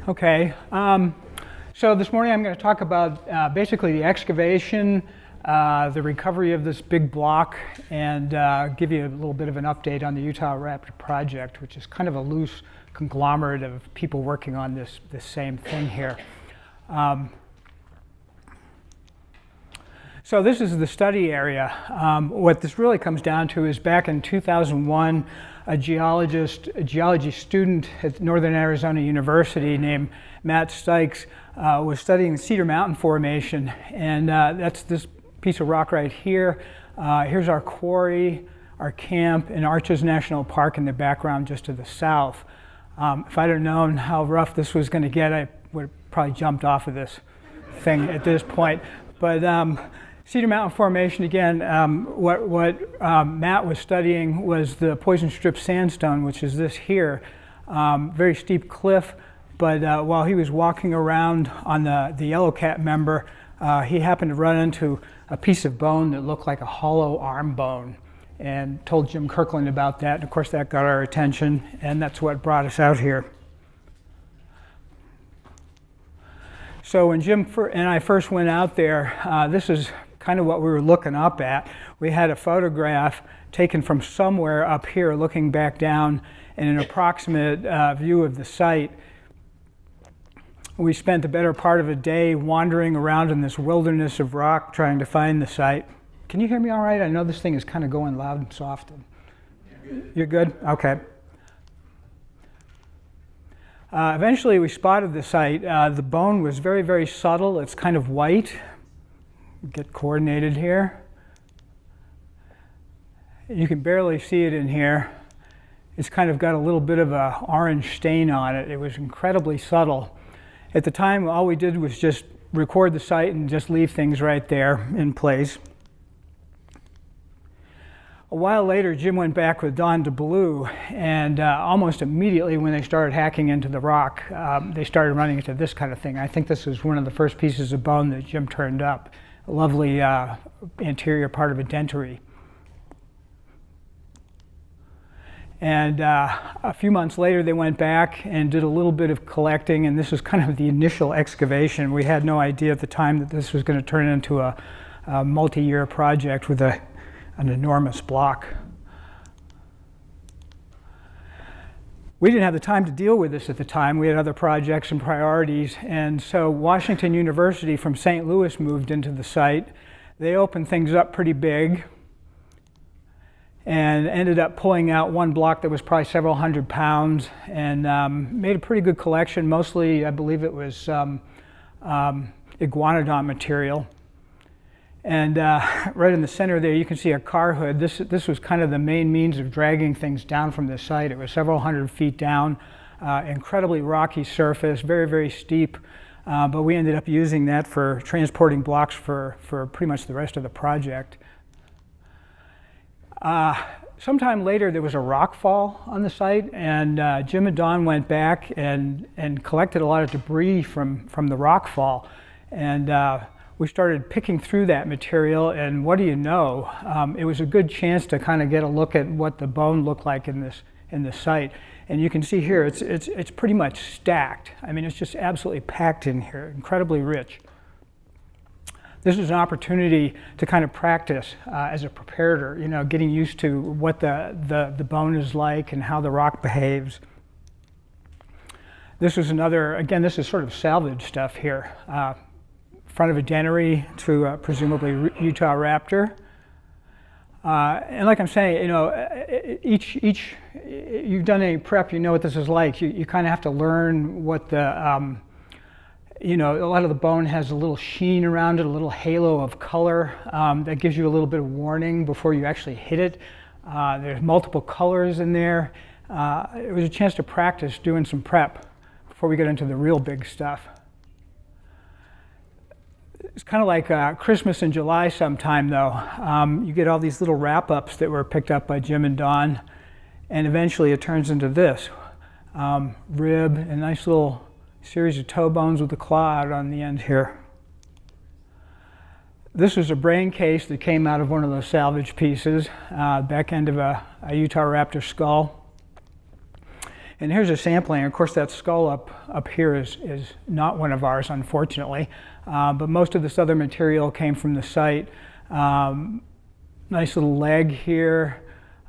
Okay. So this morning I'm going to talk about basically the excavation, the recovery of this big block, and give you a little bit of an update on the Utahraptor project, which is kind of a loose conglomerate of people working on this same thing here. So this is the study area. What this really comes down to is back in 2001, a geology student at Northern Arizona University named Madsen was studying the Cedar Mountain Formation, and that's this piece of rock right here. Here's our quarry, our camp, and Arches National Park in the background just to the south. If I'd have known how rough this was going to get, I would have probably jumped off of this thing at this point. But Cedar Mountain Formation, again, what Matt was studying was the poison strip sandstone, which is this here. Very steep cliff, but while he was walking around on the Yellow Cat member, he happened to run into a piece of bone that looked like a hollow arm bone, and told Jim Kirkland about that. And of course, that got our attention, and that's what brought us out here. So when Jim and I first went out there, this is kind of what we were looking up at. We had a photograph taken from somewhere up here looking back down in an approximate view of the site. We spent the better part of a day wandering around in this wilderness of rock trying to find the site. Can you hear me all right? I know this thing is kind of going loud and soft. You're good? Okay. Eventually we spotted the site. The bone was very, very subtle. It's kind of white. Get coordinated here. You can barely see it in here. It's kind of got a little bit of an orange stain on it. It was incredibly subtle. At the time, all we did was just record the site and just leave things right there in place. A while later, Jim went back with Don DeBlue, and almost immediately when they started hacking into the rock, they started running into this kind of thing. I think this was one of the first pieces of bone that Jim turned up. A lovely anterior part of a dentary. And a few months later, they went back and did a little bit of collecting, and this was kind of the initial excavation. We had no idea at the time that this was going to turn into a multi-year project with an enormous block. We didn't have the time to deal with this at the time. We had other projects and priorities, and so Washington University from St. Louis moved into the site. They opened things up pretty big and ended up pulling out one block that was probably several hundred pounds, and made a pretty good collection. Mostly, I believe it was iguanodon material. And right in the center there, you can see a car hood. This was kind of the main means of dragging things down from this site. It was several hundred feet down, incredibly rocky surface, very, very steep. But we ended up using that for transporting blocks for pretty much the rest of the project. Sometime later, there was a rock fall on the site, and Jim and Don went back and collected a lot of debris from the rock fall. And we started picking through that material, and what do you know? It was a good chance to kind of get a look at what the bone looked like in this site. And you can see here, it's pretty much stacked. I mean, it's just absolutely packed in here, incredibly rich. This is an opportunity to kind of practice as a preparator, you know, getting used to what the bone is like and how the rock behaves. This is another, again, this is sort of salvage stuff here. Front of a dentary to presumably Utahraptor. And like I'm saying, you know, you've done any prep, you know what this is like. You kind of have to learn what the, you know, a lot of the bone has a little sheen around it, a little halo of color that gives you a little bit of warning before you actually hit it. There's multiple colors in there. It was a chance to practice doing some prep before we get into the real big stuff. It's kind of like Christmas in July sometime, though. You get all these little wrap-ups that were picked up by Jim and Don, and eventually it turns into this. Rib, a nice little series of toe bones with a claw out on the end here. This was a brain case that came out of one of those salvage pieces, back end of a Utahraptor skull. And here's a sampling. Of course, that skull up here is not one of ours, unfortunately. But most of this other material came from the site. Nice little leg here,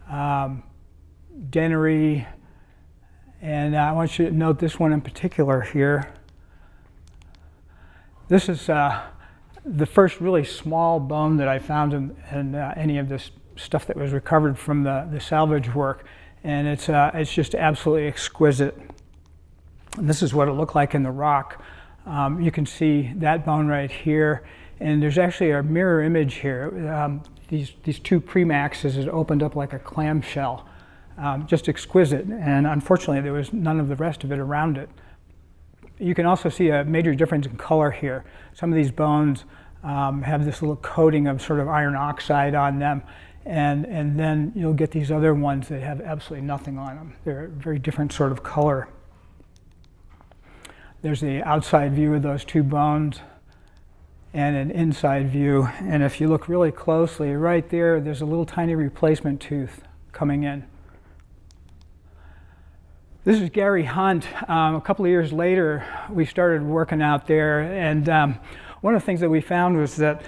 dentary, and I want you to note this one in particular here. This is the first really small bone that I found in any of this stuff that was recovered from the salvage work, and it's just absolutely exquisite. And this is what it looked like in the rock. You can see that bone right here, and there's actually a mirror image here. These two premaxes is opened up like a clamshell, just exquisite, and unfortunately there was none of the rest of it around it. You can also see a major difference in color here. Some of these bones have this little coating of sort of iron oxide on them, and then you'll get these other ones that have absolutely nothing on them. They're a very different sort of color. There's the outside view of those two bones and an inside view, and if you look really closely, right there, there's a little tiny replacement tooth coming in. This is Gary Hunt. A couple of years later, we started working out there, and one of the things that we found was that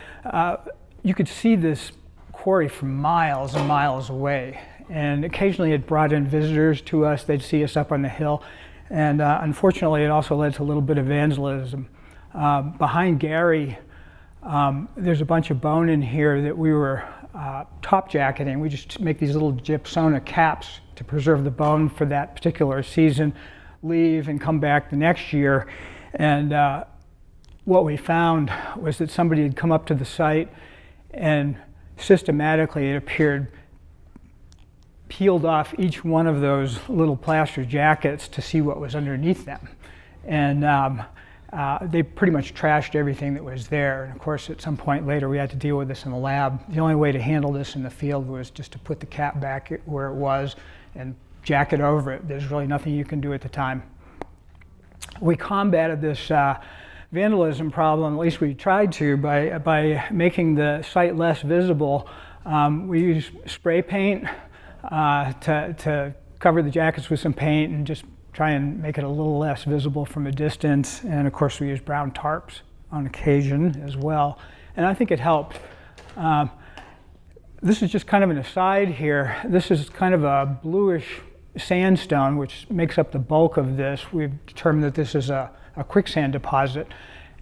you could see this quarry from miles and miles away, and occasionally it brought in visitors to us. They'd see us up on the hill, and unfortunately it also led to a little bit of vandalism. Behind Gary, there's a bunch of bone in here that we were top jacketing. We just make these little gypsona caps to preserve the bone for that particular season, leave and come back the next year. And what we found was that somebody had come up to the site and systematically, it appeared, peeled off each one of those little plaster jackets to see what was underneath them. And they pretty much trashed everything that was there. And of course, at some point later, we had to deal with this in the lab. The only way to handle this in the field was just to put the cap back where it was and jacket over it. There's really nothing you can do at the time. We combated this vandalism problem, at least we tried to, by making the site less visible. We used spray paint to cover the jackets with some paint and just try and make it a little less visible from a distance. And of course we used brown tarps on occasion as well. And I think it helped. This is just kind of an aside here. This is kind of a bluish sandstone which makes up the bulk of this. We've determined that this is a quicksand deposit.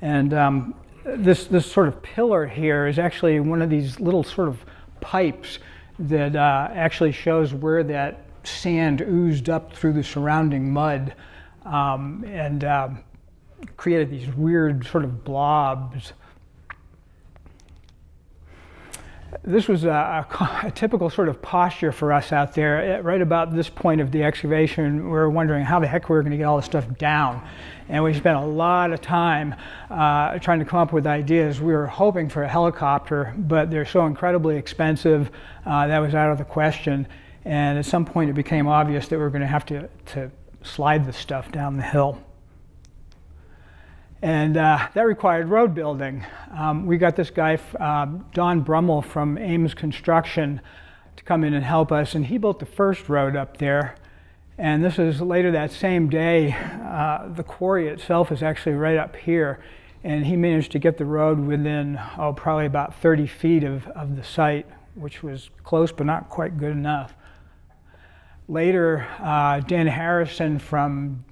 And this sort of pillar here is actually one of these little sort of pipes that actually shows where that sand oozed up through the surrounding mud and created these weird sort of blobs. This was a typical sort of posture for us out there. Right about this point of the excavation, we were wondering how the heck we were going to get all this stuff down. And we spent a lot of time trying to come up with ideas. We were hoping for a helicopter, but they're so incredibly expensive, that was out of the question. And at some point it became obvious that we were going to have to slide the stuff down the hill. And that required road building. We got this guy, Don Brummel from Ames Construction, to come in and help us, and he built the first road up there. And this is later that same day. The quarry itself is actually right up here, and he managed to get the road within, probably about 30 feet of the site, which was close but not quite good enough. Later, Dan Harrison from,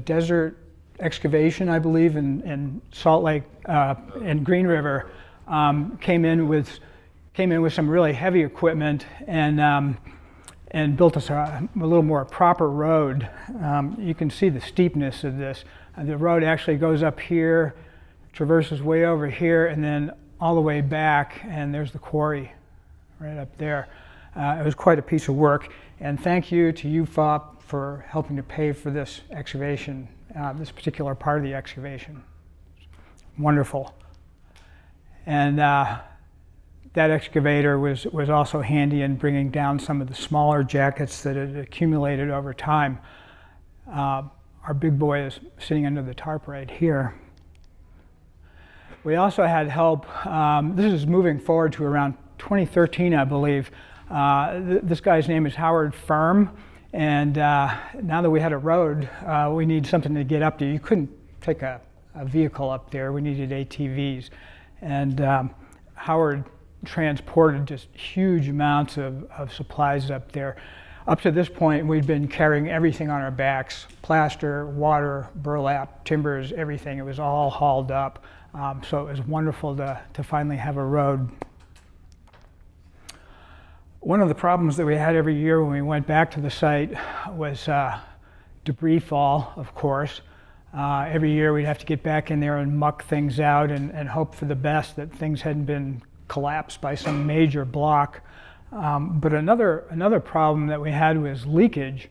Desert Excavation, I believe, in Salt Lake and Green River, came in with some really heavy equipment and built us a little more proper road. You can see the steepness of this. The road actually goes up here, traverses way over here, and then all the way back, and there's the quarry right up there. It was quite a piece of work, and thank you to UFOP for helping to pay for this excavation. This particular part of the excavation. Wonderful. And that excavator was also handy in bringing down some of the smaller jackets that had accumulated over time. Our big boy is sitting under the tarp right here. We also had help. This is moving forward to around 2013, I believe. This guy's name is Howard Firm. And now that we had a road, we need something to get up there. You couldn't take a vehicle up there. We needed ATVs. And Howard transported just huge amounts of supplies up there. Up to this point, we'd been carrying everything on our backs: plaster, water, burlap, timbers, everything. It was all hauled up. So it was wonderful to finally have a road. One of the problems that we had every year when we went back to the site was debris fall, of course. Every year we'd have to get back in there and muck things out and hope for the best, that things hadn't been collapsed by some major block. But another problem that we had was leakage.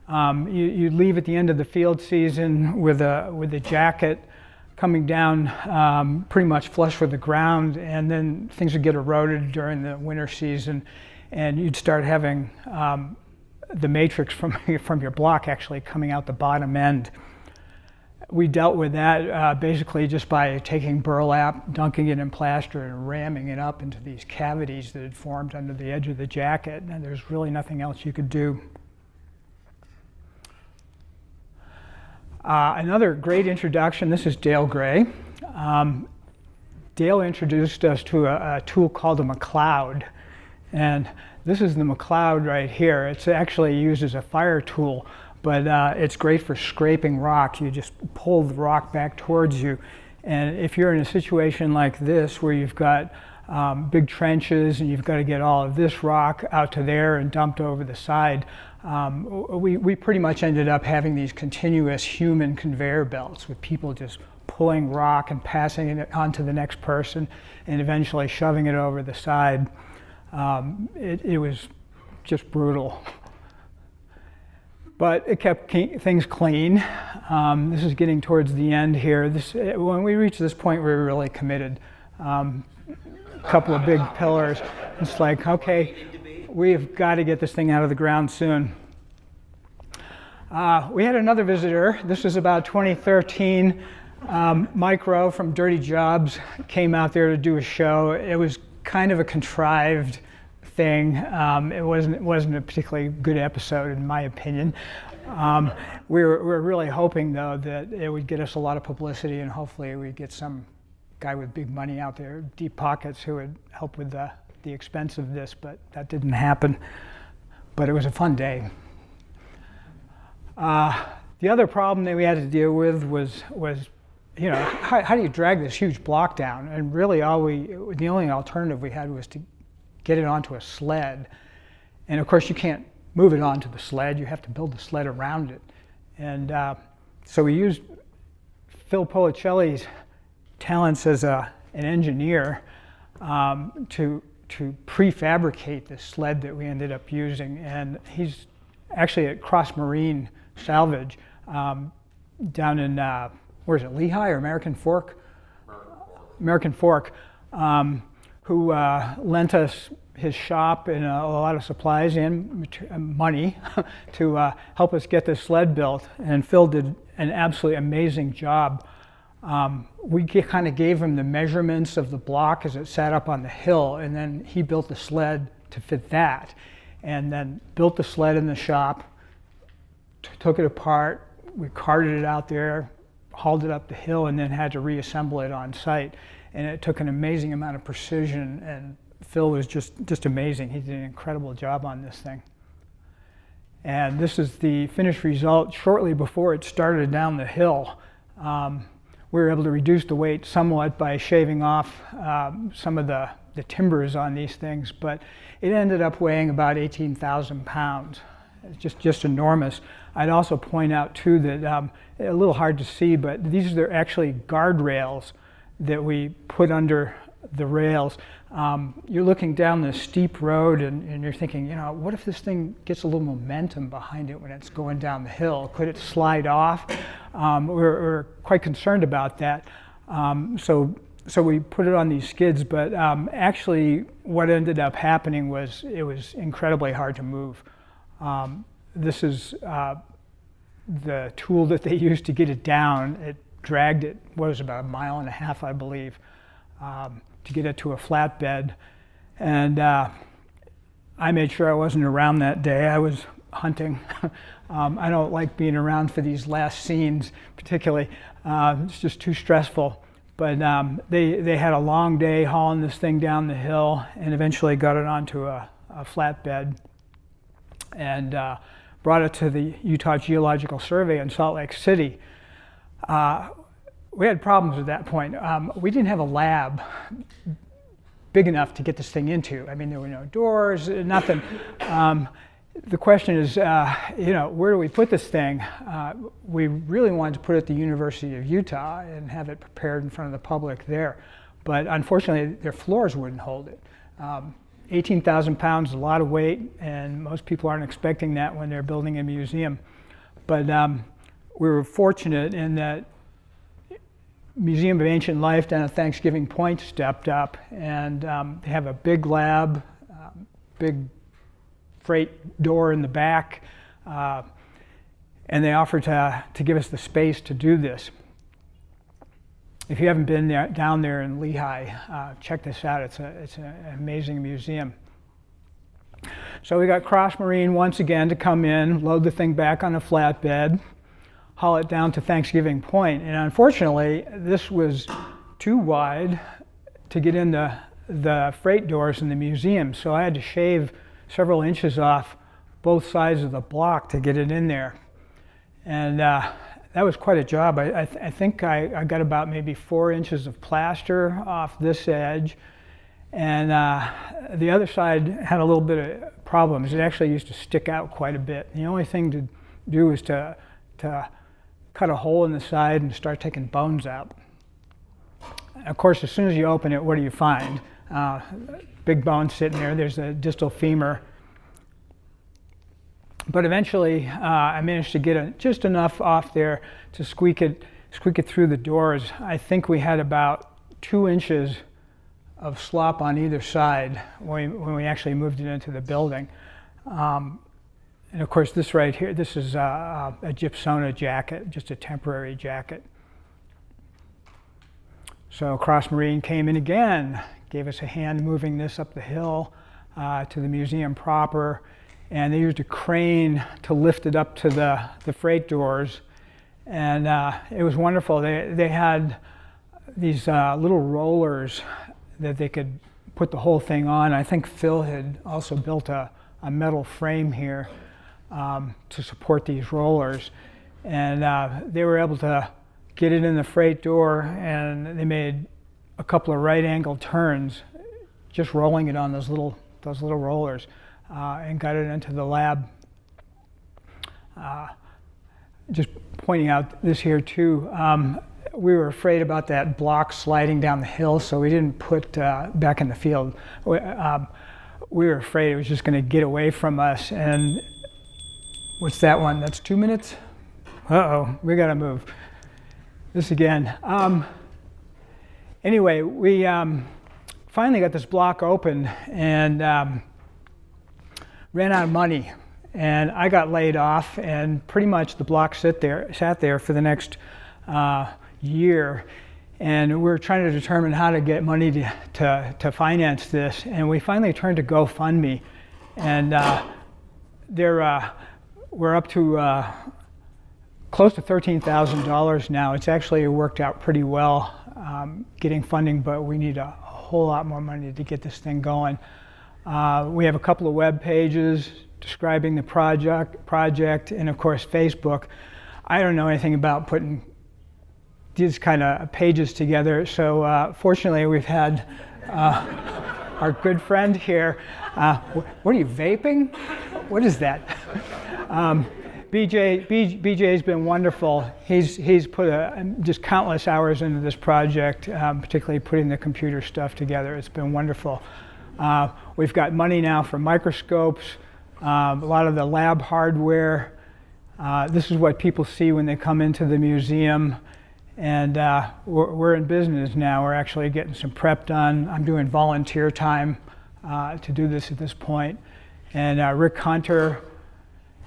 You'd leave at the end of the field season with a jacket coming down pretty much flush with the ground, and then things would get eroded during the winter season, and you'd start having the matrix from your block actually coming out the bottom end. We dealt with that basically just by taking burlap, dunking it in plaster, and ramming it up into these cavities that had formed under the edge of the jacket, and there's really nothing else you could do. Another great introduction, this is Dale Gray. Dale introduced us to a tool called a McCloud. And this is the McCloud right here. It's actually used as a fire tool, but it's great for scraping rock. You just pull the rock back towards you. And if you're in a situation like this where you've got big trenches and you've got to get all of this rock out to there and dumped over the side, we pretty much ended up having these continuous human conveyor belts with people just pulling rock and passing it on to the next person and eventually shoving it over the side. It was just brutal. But it kept things clean. This is getting towards the end here. When we reached this point, we were really committed. A couple of big pillars. It's like, okay, we've got to get this thing out of the ground soon. We had another visitor. This was about 2013. Micro from Dirty Jobs came out there to do a show. It was kind of a contrived thing. It wasn't a particularly good episode, in my opinion. We were really hoping, though, that it would get us a lot of publicity, and hopefully we'd get some guy with big money out there, deep pockets, who would help with the expense of this, but that didn't happen. But it was a fun day. The other problem that we had to deal with was how do you drag this huge block down? And really, the only alternative we had was to get it onto a sled. And of course, you can't move it onto the sled. You have to build the sled around it. And so we used Phil Policelli's talents as an engineer to prefabricate the sled that we ended up using. And he's actually at Cross Marine Salvage down in, where is it, Lehigh or American Fork? American Fork, who lent us his shop and a lot of supplies and money to help us get this sled built. And Phil did an absolutely amazing job. We kind of gave him the measurements of the block as it sat up on the hill, and then he built the sled to fit that. And then built the sled in the shop, took it apart, we carted it out there, hauled it up the hill, and then had to reassemble it on site. And it took an amazing amount of precision, and Phil was just amazing. He did an incredible job on this thing. And this is the finished result shortly before it started down the hill. We were able to reduce the weight somewhat by shaving off some of the timbers on these things, but it ended up weighing about 18,000 pounds. It's just enormous. I'd also point out too that a little hard to see, but these are actually guardrails that we put under the rails. You're looking down this steep road and you're thinking, what if this thing gets a little momentum behind it when it's going down the hill? Could it slide off? We're quite concerned about that. So we put it on these skids, but actually what ended up happening was it was incredibly hard to move. This is the tool that they used to get it down. It dragged it, about 1.5 miles, I believe, to get it to a flatbed. And I made sure I wasn't around that day. I was hunting. I don't like being around for these last scenes particularly. It's just too stressful. But they had a long day hauling this thing down the hill and eventually got it onto a flatbed and brought it to the Utah Geological Survey in Salt Lake City. We had problems at that point. We didn't have a lab big enough to get this thing into. I mean, there were no doors, nothing. The question is, where do we put this thing? We really wanted to put it at the University of Utah and have it prepared in front of the public there. But unfortunately, their floors wouldn't hold it. 18,000 pounds is a lot of weight, and most people aren't expecting that when they're building a museum. But we were fortunate in that Museum of Ancient Life down at Thanksgiving Point stepped up, and they have a big lab, big freight door in the back, and they offered to give us the space to do this. If you haven't been down there in Lehigh, check this out. It's an amazing museum. So we got Cross Marine once again to come in, load the thing back on a flatbed, haul it down to Thanksgiving Point. And unfortunately, this was too wide to get in the freight doors in the museum. So I had to shave several inches off both sides of the block to get it in there. And that was quite a job. I think I got about maybe 4 inches of plaster off this edge. And the other side had a little bit of problems. It actually used to stick out quite a bit. The only thing to do was to cut a hole in the side and start taking bones out. Of course, as soon as you open it, what do you find? Big bone sitting there. There's a distal femur. But eventually, I managed to get just enough off there to squeak it through the doors. I think we had about 2 inches of slop on either side when we actually moved it into the building. And of course, this right here, this is a gypsona jacket, just a temporary jacket. So Cross Marine came in again, gave us a hand moving this up the hill to the museum proper, and they used a crane to lift it up to the freight doors, and it was wonderful. They had these little rollers that they could put the whole thing on. I think Phil had also built a metal frame here to support these rollers, and they were able to get it in the freight door, and they made a couple of right-angle turns, just rolling it on those little rollers, and got it into the lab. Just pointing out this here too, we were afraid about that block sliding down the hill, so we didn't put back in the field. We were afraid it was just going to get away from us. And what's that one? That's 2 minutes? Uh-oh, we got to move. This again. Anyway, we finally got this block open and ran out of money. And I got laid off, and pretty much the block sat there for the next year. And we were trying to determine how to get money to finance this. And we finally turned to GoFundMe. And we're up to close to $13,000 now. It's actually worked out pretty well getting funding, but we need a whole lot more money to get this thing going. We have a couple of web pages describing the project, and of course Facebook. I don't know anything about putting these kind of pages together, so fortunately we've had our good friend here. What are you, vaping? What is that? BJ's been wonderful. He's put just countless hours into this project, particularly putting the computer stuff together. It's been wonderful. We've got money now for microscopes, a lot of the lab hardware. This is what people see when they come into the museum. And we're in business now. We're actually getting some prep done. I'm doing volunteer time to do this at this point. And Rick Hunter,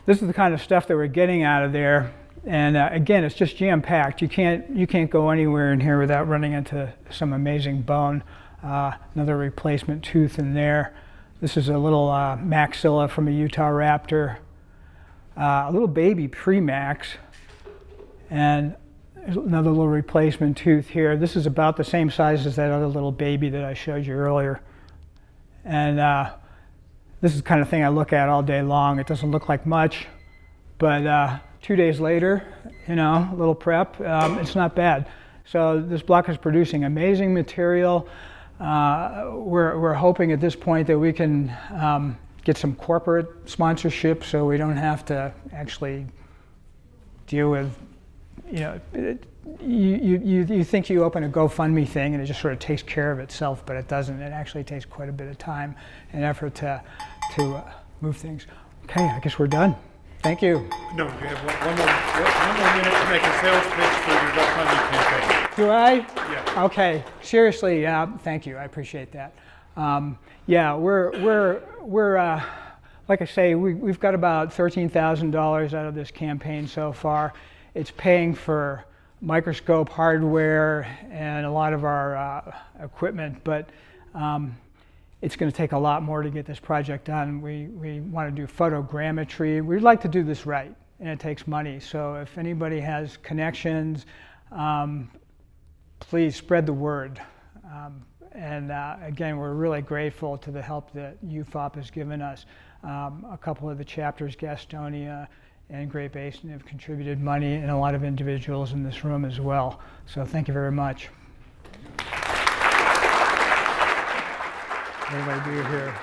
this is the kind of stuff that we're getting out of there. And again, it's just jam-packed. You can't go anywhere in here without running into some amazing bone. Another replacement tooth in there. This is a little maxilla from a Utahraptor. a little baby premax, and there's another little replacement tooth here. This is about the same size as that other little baby that I showed you earlier. And this is the kind of thing I look at all day long. It doesn't look like much, but 2 days later, you know, a little prep, it's not bad. So this block is producing amazing material. We're hoping at this point that we can get some corporate sponsorship so we don't have to actually deal with, you know, you think you open a GoFundMe thing and it just sort of takes care of itself, but it doesn't. It actually takes quite a bit of time and effort to move things. Okay, I guess we're done. Thank you. No, you have one more minute to make a sales pitch for your GoFundMe campaign. Do I? Yeah. Okay. Seriously, thank you. I appreciate that. Yeah, we're like I say, we've got about $13,000 out of this campaign so far. It's paying for microscope hardware and a lot of our equipment, but it's going to take a lot more to get this project done. We want to do photogrammetry. We'd like to do this right, and it takes money. So if anybody has connections, please spread the word. And again, we're really grateful to the help that UFOP has given us. A couple of the chapters, Gastonia and Great Basin, have contributed money, and a lot of individuals in this room as well. So thank you very much. Everybody be here.